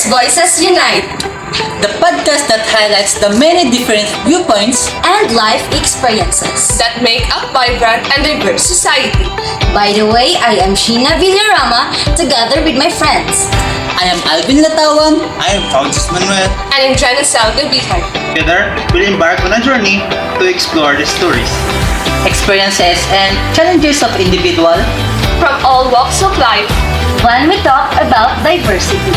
Voices Unite, the podcast that highlights the many different viewpoints and life experiences that make a vibrant and diverse society. By the way, I am Sheena Villarama together with my friends. I am Alvin Latawang. I am Francis Manuel. And I'm Janisel Gabihan. Together, we'll embark on a journey to explore the stories, Experiences and challenges of individual From all walks of life, When we talk about diversity.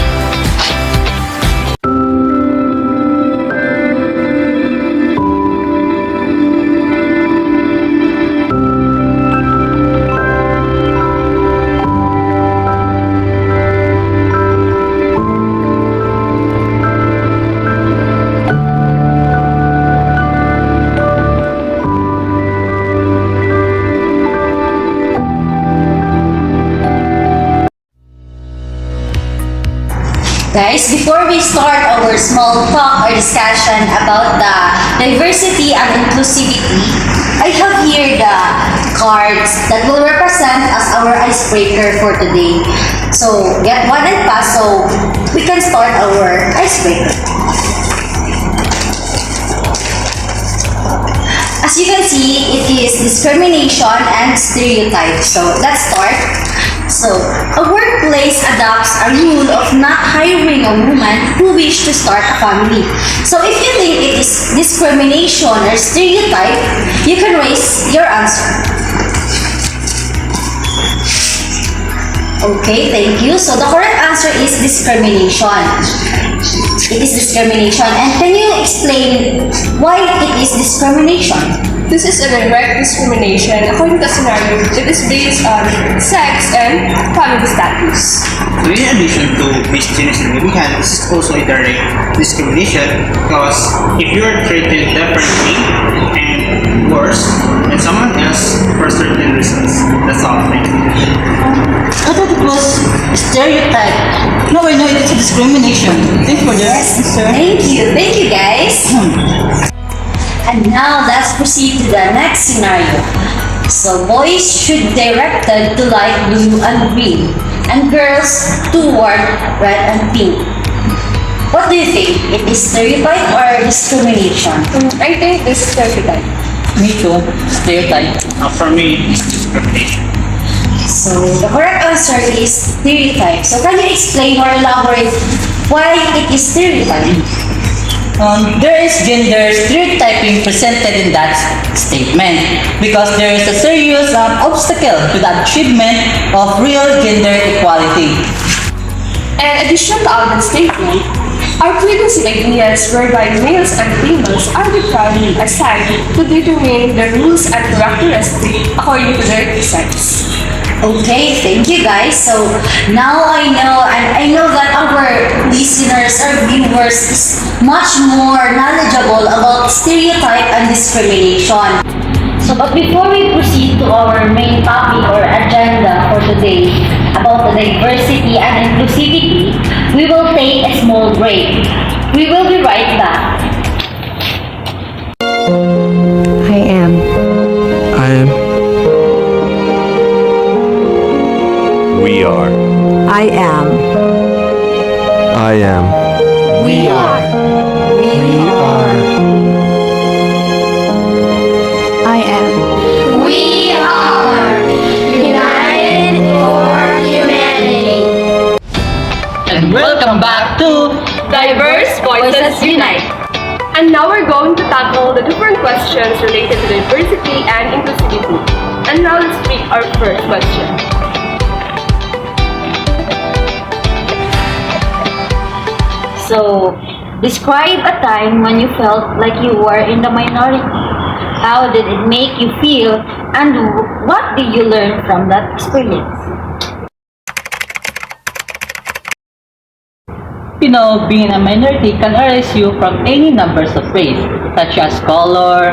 Guys, before we start our small talk or discussion about the diversity and inclusivity, I have here the cards that will represent as our icebreaker for today. So, get one and pass so we can start our icebreaker. As you can see, it is discrimination and stereotype. So, let's start. So, a workplace adopts a rule of not hiring a woman who wish to start a family. So, if you think it is discrimination or stereotype, you can raise your answer. Okay, thank you. So, the correct answer is discrimination. It is discrimination. And can you explain why it is discrimination? this is a direct discrimination according to scenario that is based on sex and family status. So in addition to miscegenation Gabihan, this is also a direct discrimination because if you are treated differently and worse than someone else for certain reasons, that's all. Thank you. I thought it was stereotype. No, I know it is discrimination. Thank you for the answer. Thank you. Thank you, guys. And now let's proceed to the next scenario. So boys should directed to light blue and green, and girls toward red and pink. What do you think? It is stereotype or discrimination? I think this is stereotype. Me too. Stereotype. For me, it's discrimination. So the correct answer is stereotype. So can you explain or elaborate why it is stereotype? There is gender stereotyping presented in that statement because there is a serious obstacle to the achievement of real gender equality. In addition to our statement, our preconceived ideas whereby males and females are arbitrarily assigned to determine the rules and characteristics according to their sex. Okay, thank you guys. So now I know, and I know that our listeners or viewers is much more knowledgeable about stereotype and discrimination. So but before we proceed to our main topic or agenda for today about the diversity and inclusivity, we will take a small break. We will be right back. I am. I am. We are. I am. I am. We are. We are. I am. We are united for humanity. And welcome back to Diverse Voices Unite. And now we're going to tackle the different questions related to diversity and inclusivity. And now let's pick our first question. So, describe a time when you felt like you were in the minority. How did it make you feel, and what did you learn from that experience? being a minority can arise you from any numbers of ways, such as color,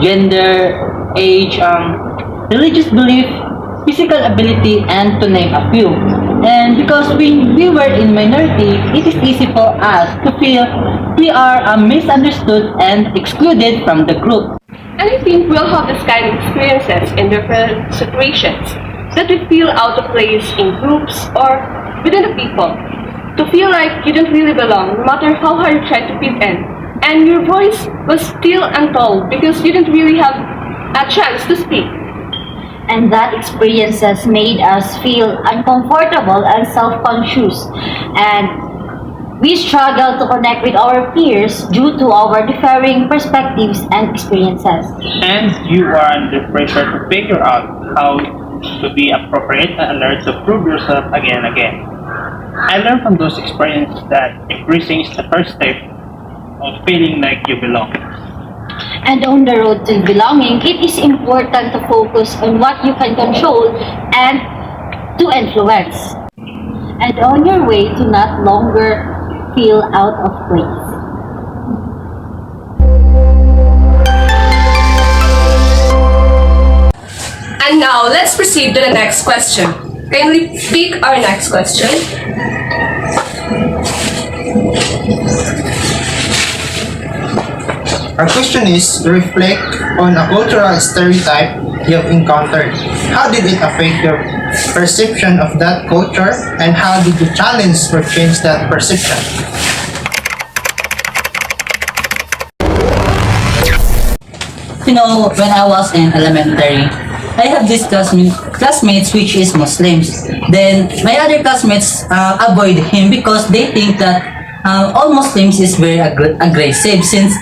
gender, age, religious belief, physical ability, and to name a few. And because we were in minority, it is easy for us to feel we are misunderstood and excluded from the group. And I think we'll have this kind of experiences in different situations that we feel out of place in groups or within the people. to feel like you don't really belong, no matter how hard you try to fit in. And your voice was still untold because you didn't really have a chance to speak. And that experiences made us feel uncomfortable and self-conscious. And we struggle to connect with our peers due to our differing perspectives and experiences. And you are under pressure to figure out how to be appropriate and learn to prove yourself again and again. I learned from those experiences that embracing is the first step of feeling like you belong. And on the road to belonging, it is important to focus on what you can control and to influence. And on your way to not longer feel out of place. And now, let's proceed to the next question. Kindly pick our next question. Our question is, reflect on a cultural stereotype you have encountered. How did it affect your perception of that culture, and how did you challenge or change that perception? You know, when I was in elementary, I have this classmates which is Muslims. Then my other classmates avoid him because they think that all Muslims is very aggressive, since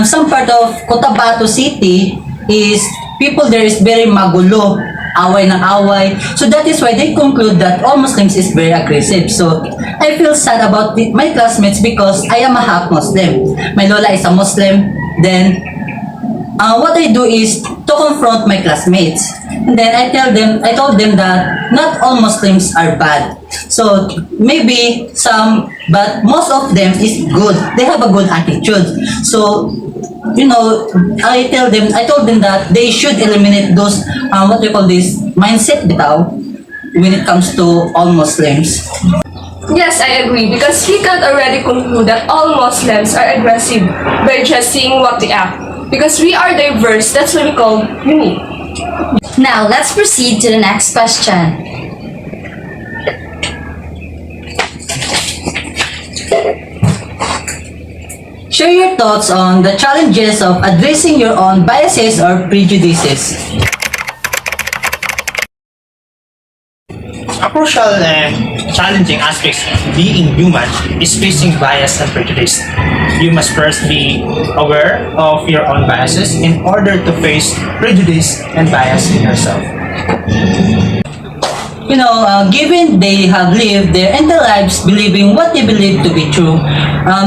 some part of Cotabato City is people there is very magulo, away ng away. So that is why they conclude that all Muslims is very aggressive. So I feel sad about my classmates because I am a half Muslim. My lola is a Muslim. Then what I do is to confront my classmates. And then I told them that not all Muslims are bad. So maybe some, but most of them is good. They have a good attitude. So, you know, I told them that they should eliminate those, what we call this, mindset bitaw, when it comes to all Muslims. Yes, I agree, because we can already conclude that all Muslims are aggressive by just seeing what they act. Because we are diverse, that's what we call unique. Now, let's proceed to the next question. Share your thoughts on the challenges of addressing your own biases or prejudices. A crucial and challenging aspect of being human is facing bias and prejudice. You must first be aware of your own biases in order to face prejudice and bias in yourself. You know, given they have lived their entire lives believing what they believe to be true,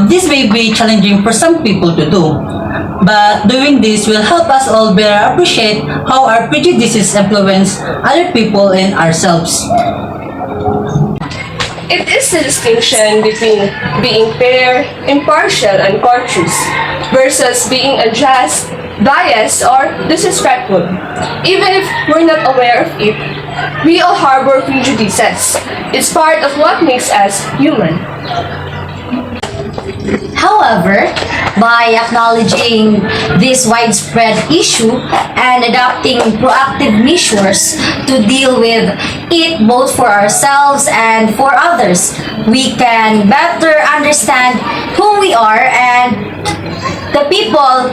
this may be challenging for some people to do. But doing this will help us all better appreciate how our prejudices influence other people and ourselves. It is the distinction between being fair, impartial, and courteous versus being unjust, biased, or disrespectful. Even if we're not aware of it, we all harbor prejudices. It's part of what makes us human. However, by acknowledging this widespread issue and adopting proactive measures to deal with it both for ourselves and for others, we can better understand who we are and the people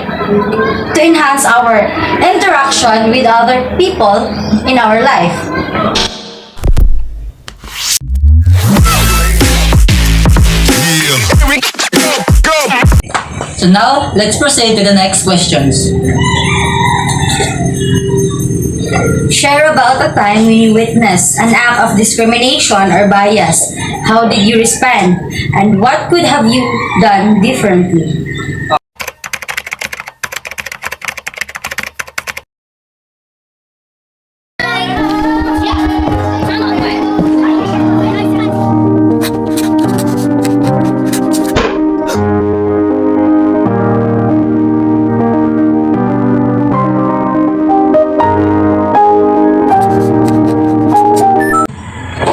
to enhance our interaction with other people in our life. So now, let's proceed to the next questions. Share about a time when you witnessed an act of discrimination or bias. How did you respond? And what could have you done differently?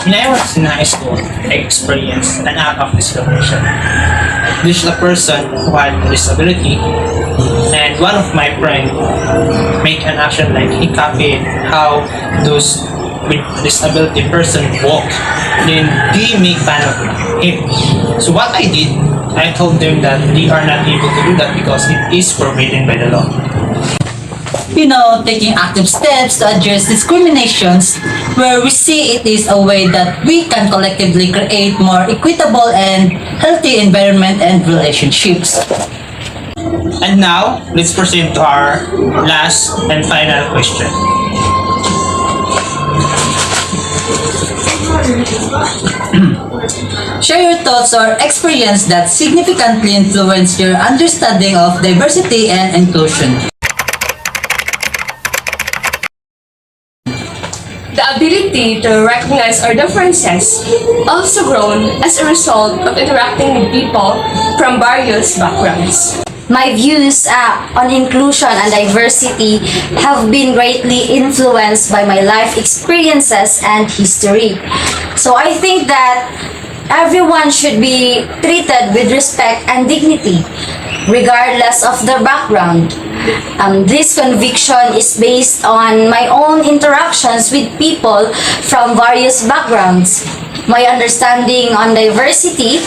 When I was in high school, I experienced an act of discrimination. This is a person who had a disability, and one of my friends made an action like he copied how those with disability person walk. Then they make fun of him. him. So what I did, I told them that they are not able to do that because it is forbidden by the law. Taking active steps to address discriminations where we see it is a way that we can collectively create more equitable and healthy environment and relationships. And now, let's proceed to our last and final question. Share your thoughts or experience that significantly influence your understanding of diversity and inclusion. The ability to recognize our differences also grown as a result of interacting with people from various backgrounds. My views on inclusion and diversity have been greatly influenced by my life experiences and history. So I think that everyone should be treated with respect and dignity, regardless of their background. This conviction is based on my own interactions with people from various backgrounds. My understanding on diversity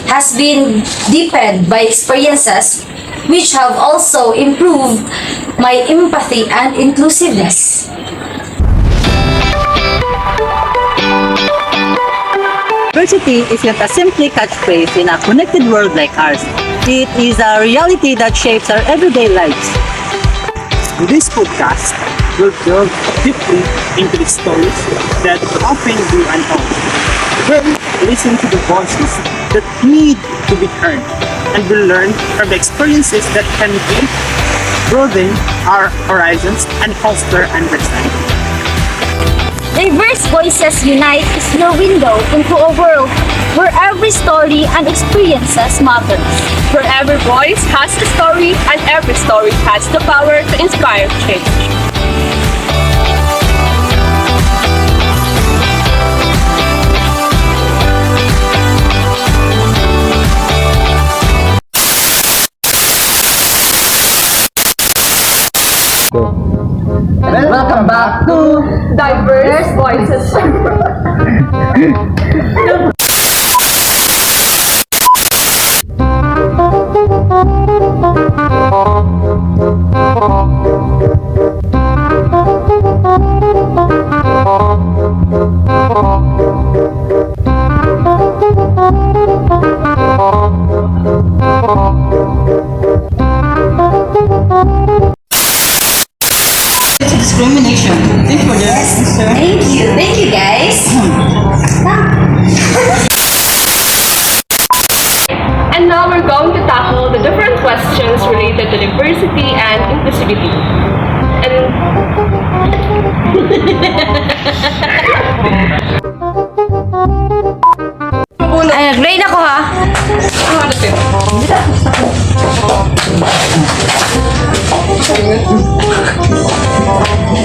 has been deepened by experiences which have also improved my empathy and inclusiveness. Diversity isn't a simply catchphrase in a connected world like ours. It is a reality that shapes our everyday lives. In this podcast, we'll delve deeply into the stories that often go untold. We'll listen to the voices that need to be heard, and we'll learn from the experiences that can be broaden our horizons and foster understanding. Diverse Voices Unite is your window into a world where every story and experiences matter. Where every voice has a story and every story has the power to inspire change. Welcome back to Diverse Voices. discrimination. Thank you for the answer. Thank you guys. And now we're going to tackle the different questions related to diversity and inclusivity. Ay, nag-rain ako ha.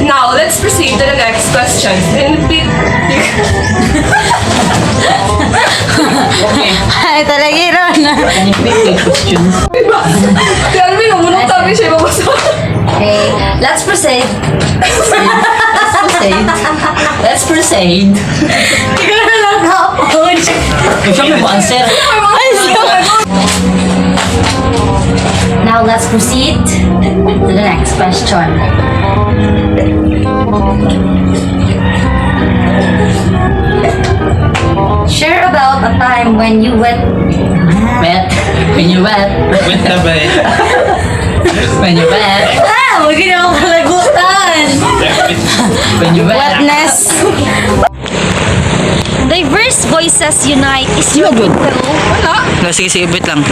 Now, let's proceed to the next question. Ay, talaga yun. Can you pick the questions? Kaya namin, namunong tabi siya mabasa. Okay, let's proceed. Let's proceed. Hindi ko na lang hapon. Siyempre mo answer. Now let's proceed to the next question. Share about a time when you went Wet. When you wet. Wait na ba eh? When you wet. huwag na ako kalagutan. When you wet. Wetness. Diverse Voices Unite is your window. No, sige, wait lang.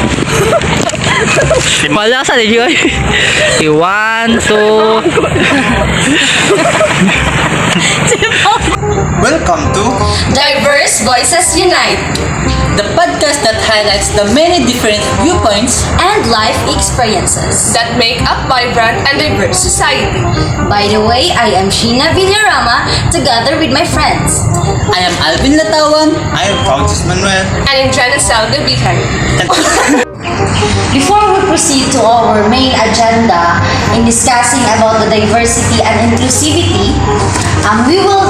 Wala sa yun. 1, 2. Welcome to Diverse Voices Unite The podcast that highlights the many different viewpoints. and life experiences. That make up vibrant and diverse society. By the way, I am Sheena Villarama together with my friends. I am Alvin Latawan. I am Francis Manuel. And in Genesel Gabihan. Before we proceed to our main agenda in discussing about the diversity and inclusivity, we will